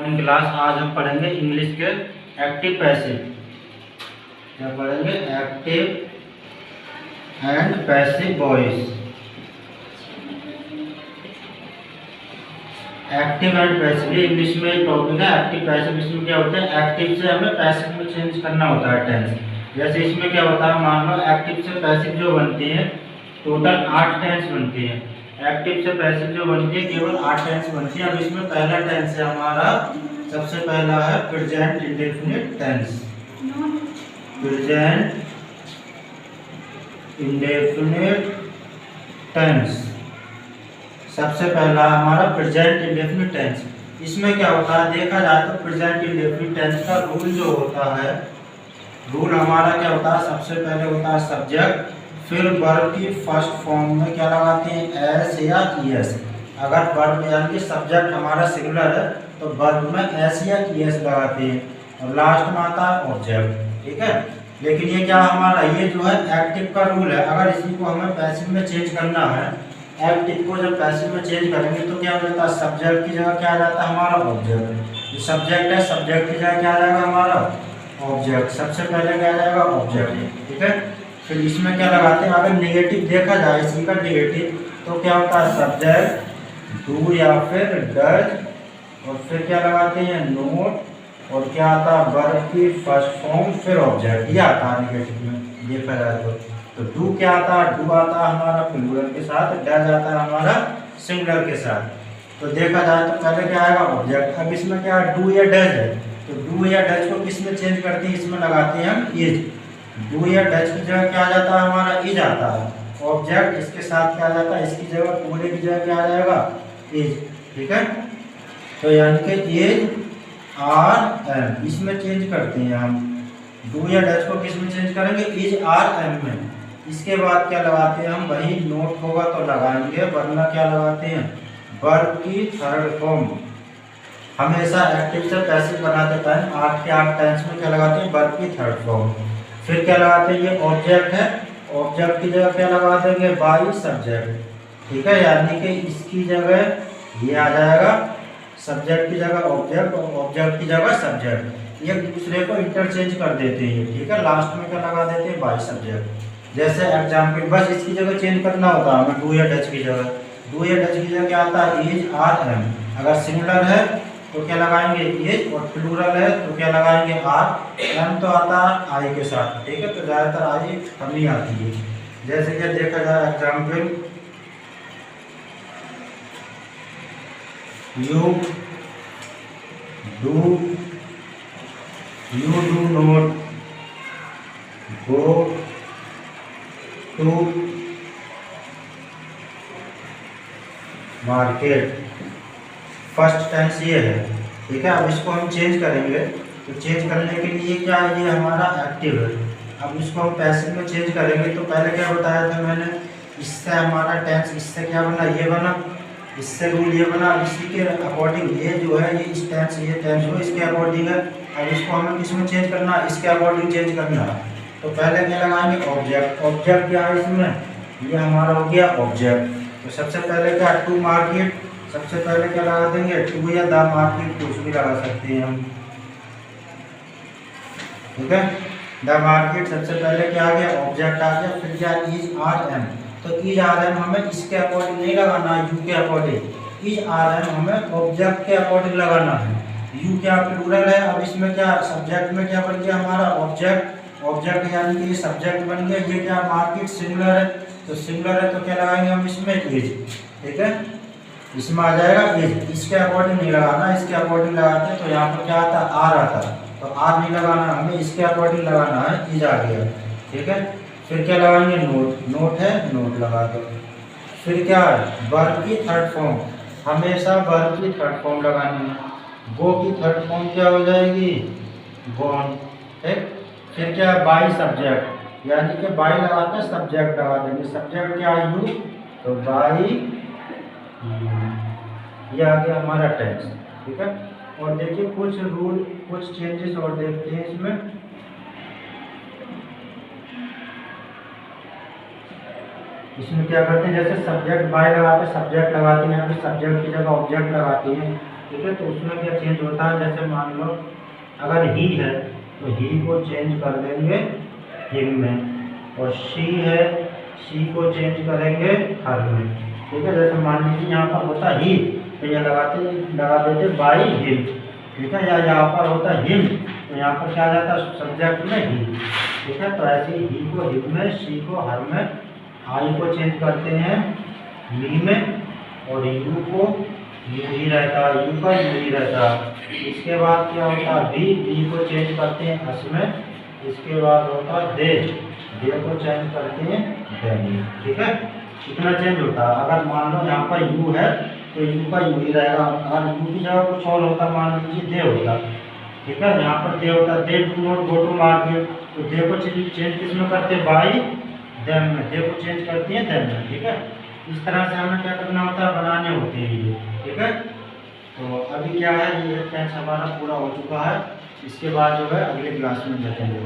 Morning class. आज हम पढ़ेंगे इंग्लिश के एक्टिव पैसिव। क्या पढ़ेंगे? Active and passive voice. Active and passive ये इंग्लिश में एक टॉपिक है। एक्टिव पैसिव इसमें क्या होता है? एक्टिव से हमें पैसिव में चेंज करना होता है टेंस। जैसे इसमें क्या होता है, मान लो एक्टिव से पैसिव जो बनती है टोटल 8 टेंस बनती है। एक्टिव से पैसिव जो बनती है केवल 8 टेंस बनती है। अब इसमें पहला टेंस है हमारा, सबसे पहला है present indefinite tense. Present indefinite tense सबसे पहला हमारा प्रेजेंट इंडेफिनिट टेंस। इसमें क्या होता है, देखा जाए तो प्रेजेंट इंडेफिनिट टेंस का रूल जो होता है, रूल हमारा क्या होता है, सबसे पहले होता है सब्जेक्ट, फिर वर्ब की फर्स्ट फॉर्म में क्या लगाते हैं, एस या ईएस। अगर वर्ब यानी कि सब्जेक्ट हमारा सिंगुलर है तो वर्ब में एस या ईएस लगाते हैं, और लास्ट में आता है ऑब्जेक्ट। ठीक है, लेकिन ये क्या हमारा, ये जो है एक्टिव का रूल है। अगर इसी को हमें पैसिव में चेंज करना है, एक्टिव को जब पैसिव में चेंज करेंगे तो क्या हो जाता है, सब्जेक्ट की जगह क्या आ जाता है हमारा ऑब्जेक्ट। ये सब्जेक्ट है, सब्जेक्ट की जगह क्या आ जाएगा हमारा ऑब्जेक्ट। सबसे पहले क्या आ जाएगा ऑब्जेक्ट। ठीक है, फिर इसमें क्या लगाते हैं, अगर नेगेटिव देखा जाए इसी का नेगेटिव तो क्या होता है, सब्जेक्ट डू या फिर डज, और फिर क्या लगाते हैं नोट, और क्या आता है वर्ब की फर्स्ट फॉर्म फिर ऑब्जेक्ट। ये आता है नेगेटिव में देखा जाए तो डू क्या आता है, डू आता है हमारा प्लूरल के साथ, डज आता है हमारा सिंगुलर के साथ। तो देखा जाए तो पहले क्या आएगा ऑब्जेक्ट। अब इसमें क्या डू या डज है, तो डू या डज को किस में चेंज करते हैं, इसमें लगाते हैं हम इज। डू या डज की जगह क्या आ जाता है हमारा इज आता है, ऑब्जेक्ट इसके साथ क्या आ जाता है, इसकी जगह पूरे की जगह क्या आ जाएगा इज। ठीक है, तो यानी कि इज आर एम इसमें चेंज करते हैं हम। डू या डज को किस में चेंज करेंगे, इज आर एम में। इसके बाद क्या लगाते हैं हम, वही नोट होगा तो लगाएंगे, वरना क्या लगाते हैं वर्ब की थर्ड फॉर्म। हमेशा एक्टिव से पैसिव बनाते टाइम 8 के 8 टेंस में क्या लगाते हैं, वर्ब की थर्ड फॉर्म। फिर क्या लगाते हैं, ये ऑब्जेक्ट है, ऑब्जेक्ट की जगह क्या लगा देंगे बाई सब्जेक्ट। ठीक है, यानी कि इसकी जगह ये आ जाएगा, सब्जेक्ट की जगह ऑब्जेक्ट और ऑब्जेक्ट की जगह सब्जेक्ट, एक दूसरे को इंटरचेंज कर देते हैं। ठीक है, लास्ट में क्या लगा देते हैं बाई सब्जेक्ट। जैसे एग्जाम्पल, बस इसकी जगह चेंज करना होता है हमें, डू या डज की जगह, डू या डज की जगह क्या आता है इज आर एम। अगर सिंगुलर है तो क्या लगाएंगे इज, और प्लूरल है तो क्या लगाएंगे आर। एम तो आता है आई के साथ। ठीक है, तो ज़्यादातर आई कम ही आती है। जैसे कि देखा जाए example, you do not go to market. First tense ये है। ठीक है, अब इसको हम चेंज करेंगे, तो चेंज करने के लिए क्या है, ये हमारा एक्टिव है। अब इसको हम पैसिव में चेंज करेंगे तो पहले क्या बताया था मैंने, इससे हमारा टेंस इससे क्या बना, ये बना, इससे रूल ये बना। इसी के अकॉर्डिंग ये जो है, ये इस टेंस, ये टेंस हो इसके अकॉर्डिंग है। अब इसको हमें किस में चेंज करना, इसके अकॉर्डिंग चेंज करना है। तो पहले क्या लगाएंगे ऑब्जेक्ट। ऑब्जेक्ट क्या है इसमें, ये हमारा हो गया ऑब्जेक्ट। तो सबसे पहले क्या टू मार्केट, सबसे पहले क्या लगा देंगे टू या द मार्केट, कुछ भी लगा सकते हैं हम। ठीक है, द मार्केट सबसे पहले क्या आ गया ऑब्जेक्ट आ गया। फिर क्या इज आर एम, तो इज आर एम हमें इसके अकॉर्डिंग नहीं लगाना, यू के अकॉर्डिंग। इज आर एम हमें ऑब्जेक्ट के अकॉर्डिंग लगाना है। यू क्या प्लूरल है, अब इसमें क्या सब्जेक्ट में क्या बन गया हमारा ऑब्जेक्ट। ऑब्जेक्ट यानी कि ये सब्जेक्ट बन गया। ये क्या मार्केट सिंगुलर है, तो सिंगुलर है तो क्या लगाएंगे हम इसमें इज। ठीक है, इसमें आ जाएगा इज। इसके अकॉर्डिंग नहीं लगाना, इसके अकॉर्डिंग लगाते हैं तो यहाँ पर क्या आता है आर आता है, तो आर नहीं लगाना हमें, इसके अकॉर्डिंग लगाना है, इज आ गया। ठीक है, फिर क्या लगाएंगे नोट, नोट है नोट लगा दो। फिर क्या है वर्ब की थर्ड फॉर्म, हमेशा वर्ब की थर्ड फॉर्म लगानी है। गो की थर्ड फॉर्म क्या हो जाएगी गॉन। ठीक, फिर क्या बाई सब्जेक्ट, यानी कि बाई लगाते हैं सब्जेक्ट लगा देंगे। सब्जेक्ट क्या यू, तो बाई ये आ गया हमारा टेंस। ठीक है, और देखिए कुछ रूल, कुछ चेंजेस और देखते हैं इसमें। इसमें क्या करते हैं, जैसे सब्जेक्ट बाय लगाते हैं, सब्जेक्ट लगाते हैं, यहाँ पे सब्जेक्ट की जगह ऑब्जेक्ट लगाते हैं। ठीक है। तो उसमें क्या चेंज होता है, जैसे मान लो अगर ही है तो ही को चेंज कर देंगे हिम में, और शी है शी को चेंज करेंगे हर में, ठीक है। जैसे मान लीजिए यहाँ पर होता ही तो यह लगा देते बाई हिम, ठीक है। या यहाँ पर होता हिम तो यहाँ पर क्या आ जाता सब्जेक्ट में ही, ठीक है। तो ऐसे ही को हिम में, शी को हर में, आई को चेंज करते हैं मी में, और यू को यू ही रहता, यू का यू ही रहता। इसके बाद क्या होता बी को चेंज करते हैं हस में, इसके बाद होता दे को चेंज करते हैं देनी, ठीक है। इतना चेंज होता है। अगर मान लो यहाँ पर यू है तो यू का यू ही रहेगा, अगर यू की जगह कुछ और होता, मान लीजिए दे होता, ठीक है। यहाँ पर दे होता, they do not go to market, तो दे को चेंज किस में करते हैं बाई देम में, दे को चेंज करती है देम में, ठीक है। इस तरह से हमें क्या करना होता है, बनाने होते हैं ये, ठीक है। तो अभी क्या है, ये टेंस हमारा पूरा हो चुका है। इसके बाद जो है अगले क्लास में देखेंगे।